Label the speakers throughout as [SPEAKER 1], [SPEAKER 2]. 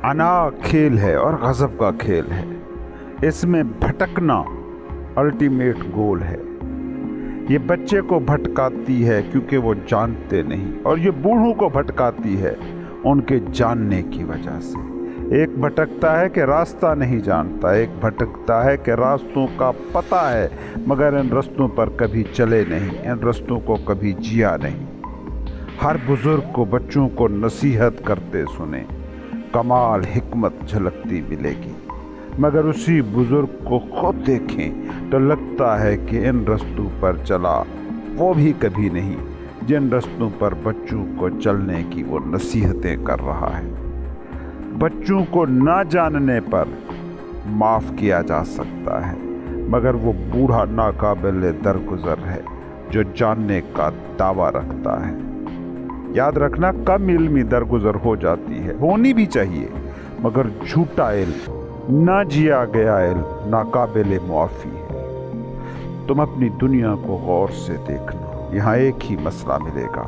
[SPEAKER 1] انا کھیل ہے اور غضب کا کھیل ہے، اس میں بھٹکنا الٹیمیٹ گول ہے۔ یہ بچے کو بھٹکاتی ہے کیونکہ وہ جانتے نہیں، اور یہ بوڑھوں کو بھٹکاتی ہے ان کے جاننے کی وجہ سے۔ ایک بھٹکتا ہے کہ راستہ نہیں جانتا، ایک بھٹکتا ہے کہ راستوں کا پتہ ہے مگر ان رستوں پر کبھی چلے نہیں، ان رستوں کو کبھی جیا نہیں۔ ہر بزرگ کو بچوں کو نصیحت کرتے سنیں، کمال حکمت جھلکتی ملے گی، مگر اسی بزرگ کو خود دیکھیں تو لگتا ہے کہ ان رستوں پر چلا وہ بھی کبھی نہیں جن رستوں پر بچوں کو چلنے کی وہ نصیحتیں کر رہا ہے۔ بچوں کو نہ جاننے پر معاف کیا جا سکتا ہے، مگر وہ بوڑھا ناقابل درگزر ہے جو جاننے کا دعویٰ رکھتا ہے۔ یاد رکھنا، کم علمی درگزر ہو جاتی ہے، ہونی بھی چاہیے، مگر جھوٹا علم، نہ جیا گیا علم ناقابل معافی ہے۔ تم اپنی دنیا کو غور سے دیکھنا، یہاں ایک ہی مسئلہ ملے گا،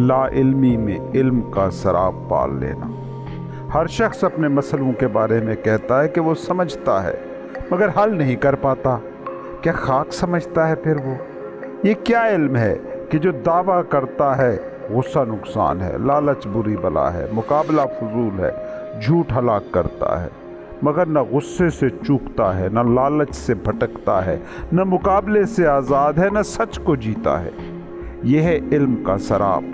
[SPEAKER 1] لا علمی میں علم کا سراب پال لینا۔ ہر شخص اپنے مسئلوں کے بارے میں کہتا ہے کہ وہ سمجھتا ہے مگر حل نہیں کر پاتا۔ کیا خاک سمجھتا ہے پھر وہ؟ یہ کیا علم ہے کہ جو دعویٰ کرتا ہے غصہ نقصان ہے، لالچ بری بلا ہے، مقابلہ فضول ہے، جھوٹ ہلاک کرتا ہے، مگر نہ غصے سے چوکتا ہے، نہ لالچ سے بھٹکتا ہے، نہ مقابلے سے آزاد ہے، نہ سچ کو جیتا ہے۔ یہ ہے علم کا سراب۔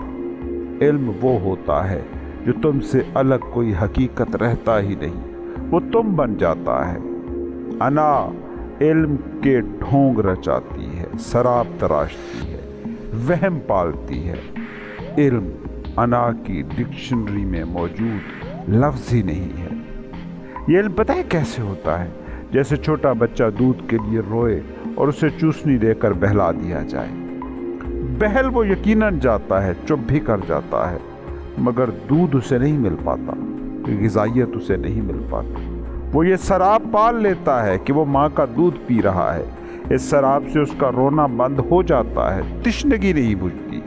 [SPEAKER 1] علم وہ ہوتا ہے جو تم سے الگ کوئی حقیقت رہتا ہی نہیں، وہ تم بن جاتا ہے۔ انا علم کے ڈھونگ رچاتی ہے، سراب تراشتی ہے، وہم پالتی ہے۔ علم انا کی ڈکشنری میں موجود لفظ ہی نہیں ہے۔ یہ علم پتہ ہے کیسے ہوتا ہے؟ جیسے چھوٹا بچہ دودھ کے لیے روئے اور اسے چوسنی دے کر بہلا دیا جائے۔ بہل وہ یقیناً جاتا ہے، چپ بھی کر جاتا ہے، مگر دودھ اسے نہیں مل پاتا، غذائیت اسے نہیں مل پاتی۔ وہ یہ سراب پال لیتا ہے کہ وہ ماں کا دودھ پی رہا ہے، اس سراب سے اس کا رونا بند ہو جاتا ہے، تشنگی نہیں بجھتی۔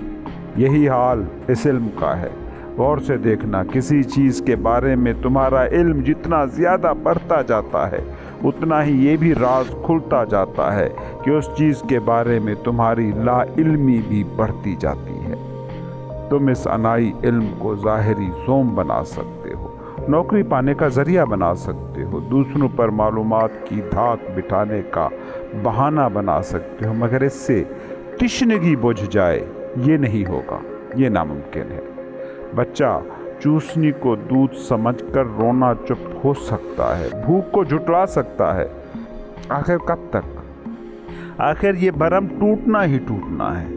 [SPEAKER 1] یہی حال اس علم کا ہے۔ غور سے دیکھنا، کسی چیز کے بارے میں تمہارا علم جتنا زیادہ بڑھتا جاتا ہے اتنا ہی یہ بھی راز کھلتا جاتا ہے کہ اس چیز کے بارے میں تمہاری لا علمی بھی بڑھتی جاتی ہے۔ تم اس انائی علم کو ظاہری زوم بنا سکتے ہو، نوکری پانے کا ذریعہ بنا سکتے ہو، دوسروں پر معلومات کی دھاک بٹھانے کا بہانہ بنا سکتے ہو، مگر اس سے تشنگی بجھ جائے یہ نہیں ہوگا، یہ ناممکن ہے۔ بچہ چوسنی کو دودھ سمجھ کر رونا چپ ہو سکتا ہے، بھوک کو جھٹلا سکتا ہے، آخر کب تک؟ آخر یہ بھرم ٹوٹنا ہی ٹوٹنا ہے۔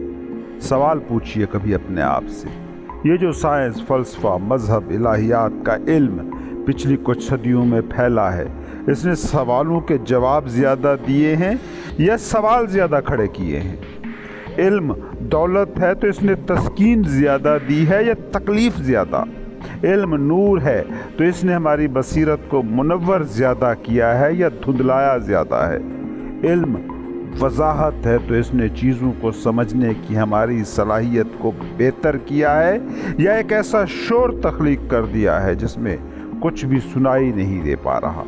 [SPEAKER 1] سوال پوچھئے کبھی اپنے آپ سے، یہ جو سائنس، فلسفہ، مذہب، الہیات کا علم پچھلی کچھ صدیوں میں پھیلا ہے، اس نے سوالوں کے جواب زیادہ دیے ہیں یا سوال زیادہ کھڑے کیے ہیں؟ علم دولت ہے تو اس نے تسکین زیادہ دی ہے یا تکلیف زیادہ؟ علم نور ہے تو اس نے ہماری بصیرت کو منور زیادہ کیا ہے یا دھندلایا زیادہ ہے؟ علم وضاحت ہے تو اس نے چیزوں کو سمجھنے کی ہماری صلاحیت کو بہتر کیا ہے یا ایک ایسا شور تخلیق کر دیا ہے جس میں کچھ بھی سنائی نہیں دے پا رہا؟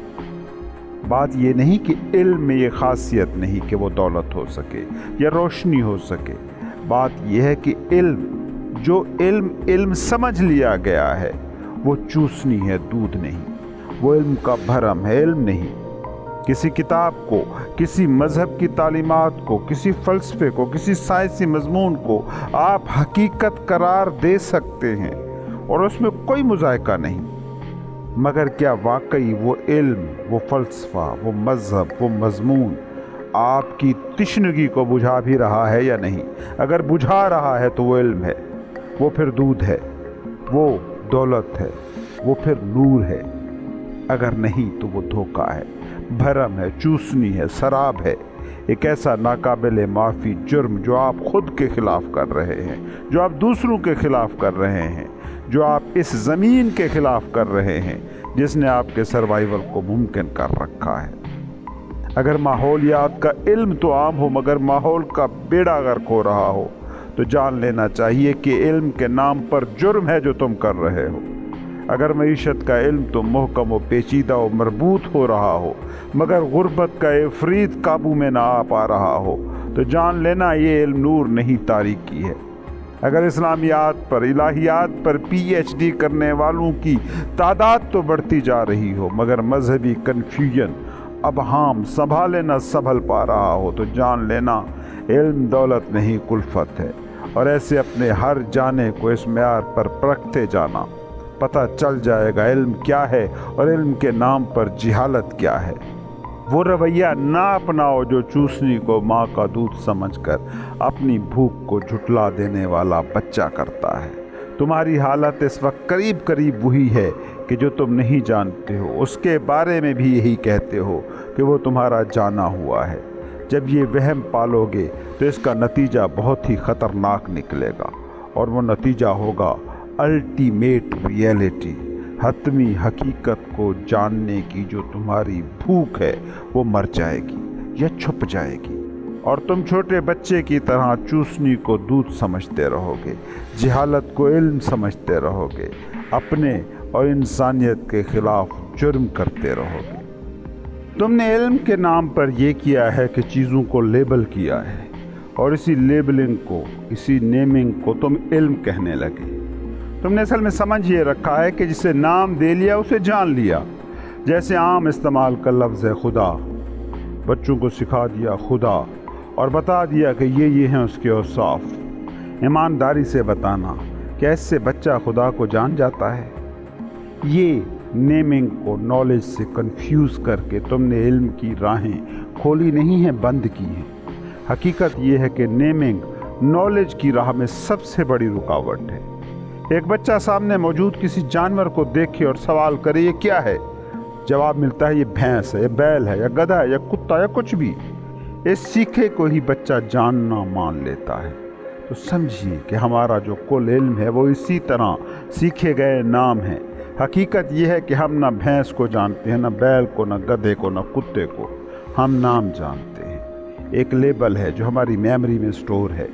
[SPEAKER 1] بات یہ نہیں کہ علم میں یہ خاصیت نہیں کہ وہ دولت ہو سکے یا روشنی ہو سکے، بات یہ ہے کہ جو علم سمجھ لیا گیا ہے وہ چوسنی ہے، دودھ نہیں۔ وہ علم کا بھرم ہے، علم نہیں۔ کسی کتاب کو، کسی مذہب کی تعلیمات کو، کسی فلسفے کو، کسی سائنسی مضمون کو آپ حقیقت قرار دے سکتے ہیں اور اس میں کوئی مذائقہ نہیں، مگر کیا واقعی وہ علم، وہ فلسفہ، وہ مذہب، وہ مضمون آپ کی تشنگی کو بجھا بھی رہا ہے یا نہیں؟ اگر بجھا رہا ہے تو وہ علم ہے، وہ پھر دودھ ہے، وہ دولت ہے، وہ پھر نور ہے۔ اگر نہیں تو وہ دھوکہ ہے، بھرم ہے، چوسنی ہے، سراب ہے، ایک ایسا ناقابل معافی جرم جو آپ خود کے خلاف کر رہے ہیں، جو آپ دوسروں کے خلاف کر رہے ہیں، جو آپ اس زمین کے خلاف کر رہے ہیں جس نے آپ کے سروائیول کو ممکن کر رکھا ہے۔ اگر ماحولیات کا علم تو عام ہو مگر ماحول کا بیڑا غرق ہو رہا ہو تو جان لینا چاہیے کہ علم کے نام پر جرم ہے جو تم کر رہے ہو۔ اگر معیشت کا علم تو محکم و پیچیدہ و مربوط ہو رہا ہو مگر غربت کا عفریت قابو میں نہ آ پا رہا ہو تو جان لینا یہ علم نور نہیں تاریکی ہے۔ اگر اسلامیات پر الہیات پر پی ایچ ڈی کرنے والوں کی تعداد تو بڑھتی جا رہی ہو مگر مذہبی کنفیوژن ابہام سنبھالے نہ سنبھل پا رہا ہو تو جان لینا علم دولت نہیں کلفت ہے، اور ایسے اپنے ہر جانے کو اس معیار پر پرکھتے جانا، پتہ چل جائے گا علم کیا ہے اور علم کے نام پر جہالت کیا ہے۔ وہ رویہ نہ اپناؤ جو چوسنی کو ماں کا دودھ سمجھ کر اپنی بھوک کو جھٹلا دینے والا بچہ کرتا ہے۔ تمہاری حالت اس وقت قریب قریب وہی ہے کہ جو تم نہیں جانتے ہو، اس کے بارے میں بھی یہی کہتے ہو کہ وہ تمہارا جانا ہوا ہے۔ جب یہ وہم پالو گے تو اس کا نتیجہ بہت ہی خطرناک نکلے گا، اور وہ نتیجہ ہوگا الٹیمیٹ ریئلٹی، حتمی حقیقت کو جاننے کی جو تمہاری بھوک ہے وہ مر جائے گی یا چھپ جائے گی، اور تم چھوٹے بچے کی طرح چوسنی کو دودھ سمجھتے رہو گے، جہالت کو علم سمجھتے رہو گے، اپنے اور انسانیت کے خلاف جرم کرتے رہو گے۔ تم نے علم کے نام پر یہ کیا ہے کہ چیزوں کو لیبل کیا ہے، اور اسی لیبلنگ کو، اسی نیمنگ کو تم علم کہنے لگے۔ تم نے اصل میں سمجھ یہ رکھا ہے کہ جسے نام دے لیا اسے جان لیا، جیسے عام استعمال کا لفظ ہے خدا۔ بچوں کو سکھا دیا خدا اور بتا دیا کہ یہ ہیں اس کے اوصاف۔ ایمانداری سے بتانا کہ اس سے بچہ خدا کو جان جاتا ہے۔ یہ نیمنگ کو نالج سے کنفیوز کر کے تم نے علم کی راہیں کھولی نہیں ہیں، بند کی ہیں۔ حقیقت یہ ہے کہ نیمنگ نالج کی راہ میں سب سے بڑی رکاوٹ ہے۔ ایک بچہ سامنے موجود کسی جانور کو دیکھے اور سوال کرے یہ کیا ہے، جواب ملتا ہے یہ بھینس ہے، یہ بیل ہے، یا گدھا ہے، یا کتا، یا کچھ بھی۔ اس سیکھے کو ہی بچہ جاننا مان لیتا ہے۔ تو سمجھیے کہ ہمارا جو کل علم ہے وہ اسی طرح سیکھے گئے نام ہے۔ حقیقت یہ ہے کہ ہم نہ بھینس کو جانتے ہیں، نہ بیل کو، نہ گدھے کو، نہ کتے کو، ہم نام جانتے ہیں۔ ایک لیبل ہے جو ہماری میموری میں سٹور ہے،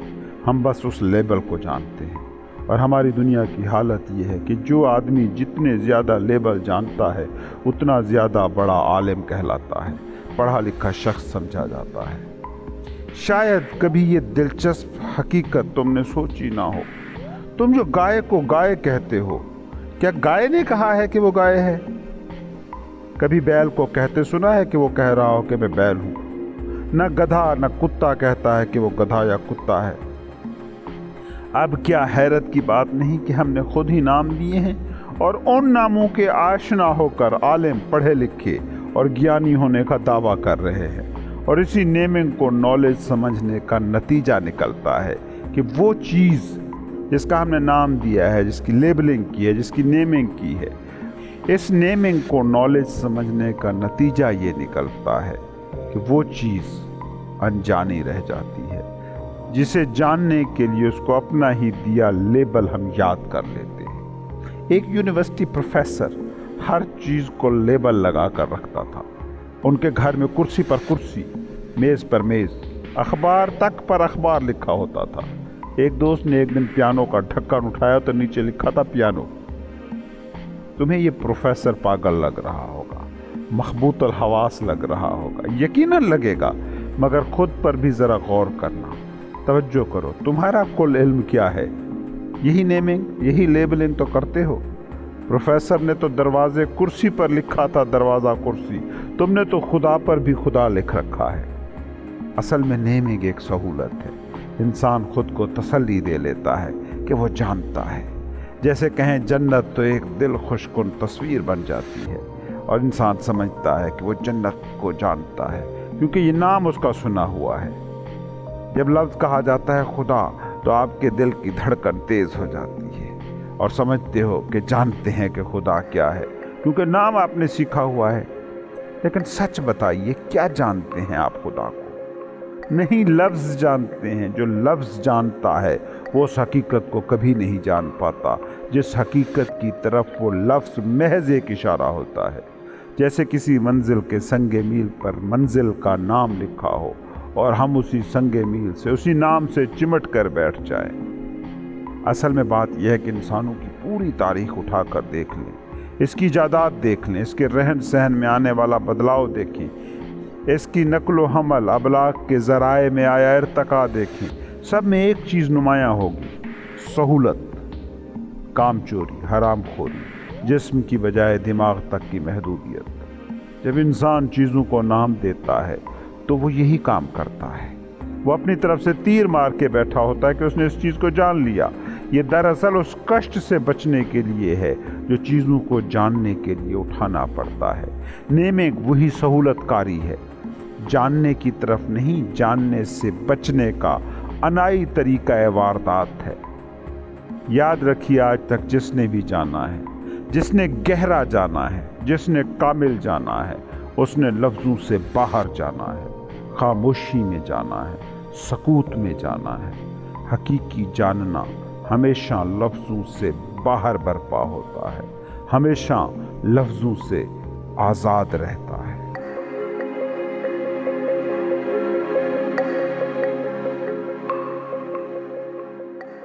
[SPEAKER 1] ہم بس اس لیبل کو جانتے ہیں۔ اور ہماری دنیا کی حالت یہ ہے کہ جو آدمی جتنے زیادہ لیبل جانتا ہے اتنا زیادہ بڑا عالم کہلاتا ہے، پڑھا لکھا شخص سمجھا جاتا ہے۔ شاید کبھی یہ دلچسپ حقیقت تم نے سوچی نہ ہو۔ تم جو گائے کو گائے کہتے ہو، کیا گائے نے کہا ہے کہ وہ گائے ہے؟ کبھی بیل کو کہتے سنا ہے کہ وہ کہہ رہا ہو کہ میں بیل ہوں؟ نہ گدھا نہ کتا کہتا ہے کہ وہ گدھا یا کتا ہے۔ اب کیا حیرت کی بات نہیں کہ ہم نے خود ہی نام دیے ہیں، اور ان ناموں کے آشنا ہو کر عالم، پڑھے لکھے اور گیانی ہونے کا دعویٰ کر رہے ہیں، اور اسی نیمنگ کو نالج سمجھنے کا نتیجہ نکلتا ہے کہ وہ چیز جس کا ہم نے نام دیا ہے، جس کی لیبلنگ کی ہے، جس کی نیمنگ کی ہے، اس نیمنگ کو نالج سمجھنے کا نتیجہ یہ نکلتا ہے کہ وہ چیز انجانی رہ جاتی ہے، جسے جاننے کے لیے اس کو اپنا ہی دیا لیبل ہم یاد کر لیتے ہیں۔ ایک یونیورسٹی پروفیسر ہر چیز کو لیبل لگا کر رکھتا تھا۔ ان کے گھر میں کرسی پر کرسی، میز پر میز، اخبار تک پر اخبار لکھا ہوتا تھا۔ ایک دوست نے ایک دن پیانو کا ڈھکن اٹھایا تو نیچے لکھا تھا پیانو۔ تمہیں یہ پروفیسر پاگل لگ رہا ہوگا، مخبوط الحواس لگ رہا ہوگا، یقیناً لگے گا، مگر خود پر بھی ذرا غور کرنا۔ توجہ کرو، تمہارا کل علم کیا ہے؟ یہی نیمنگ، یہی لیبلنگ تو کرتے ہو۔ پروفیسر نے تو دروازے کرسی پر لکھا تھا دروازہ کرسی، تم نے تو خدا پر بھی خدا لکھ رکھا ہے۔ اصل میں نیمنگ ایک سہولت ہے، انسان خود کو تسلی دے لیتا ہے کہ وہ جانتا ہے۔ جیسے کہیں جنت تو ایک دل خوش کن تصویر بن جاتی ہے، اور انسان سمجھتا ہے کہ وہ جنت کو جانتا ہے کیونکہ یہ نام اس کا سنا ہوا ہے۔ جب لفظ کہا جاتا ہے خدا تو آپ کے دل کی دھڑکن تیز ہو جاتی ہے، اور سمجھتے ہو کہ جانتے ہیں کہ خدا کیا ہے کیونکہ نام آپ نے سیکھا ہوا ہے۔ لیکن سچ بتائیے، کیا جانتے ہیں آپ خدا کو؟ نہیں، لفظ جانتے ہیں۔ جو لفظ جانتا ہے وہ اس حقیقت کو کبھی نہیں جان پاتا جس حقیقت کی طرف وہ لفظ محض ایک اشارہ ہوتا ہے۔ جیسے کسی منزل کے سنگ میل پر منزل کا نام لکھا ہو اور ہم اسی سنگ میل سے، اسی نام سے چمٹ کر بیٹھ جائیں۔ اصل میں بات یہ ہے کہ انسانوں کی پوری تاریخ اٹھا کر دیکھ لیں، اس کی ایجادات دیکھ لیں، اس کے رہن سہن میں آنے والا بدلاؤ دیکھیں، اس کی نقل و حمل ابلاغ کے ذرائع میں آیا ارتقاء دیکھیں، سب میں ایک چیز نمایاں ہوگی: سہولت، کام چوری، حرام خوری، جسم کی بجائے دماغ تک کی محدودیت۔ جب انسان چیزوں کو نام دیتا ہے تو وہ یہی کام کرتا ہے، وہ اپنی طرف سے تیر مار کے بیٹھا ہوتا ہے کہ اس نے اس چیز کو جان لیا۔ یہ دراصل اس کشٹ سے بچنے کے لیے ہے جو چیزوں کو جاننے کے لیے اٹھانا پڑتا ہے۔ نیمنگ وہی سہولت کاری ہے، جاننے کی طرف نہیں، جاننے سے بچنے کا انائی طریقہ واردات ہے۔ یاد رکھیے، آج تک جس نے بھی جانا ہے، جس نے گہرا جانا ہے، جس نے کامل جانا ہے، اس نے لفظوں سے باہر جانا ہے، خاموشی میں جانا ہے، سکوت میں جانا ہے۔ حقیقی جاننا ہمیشہ لفظوں سے باہر برپا ہوتا ہے، ہمیشہ لفظوں سے آزاد رہتا ہے۔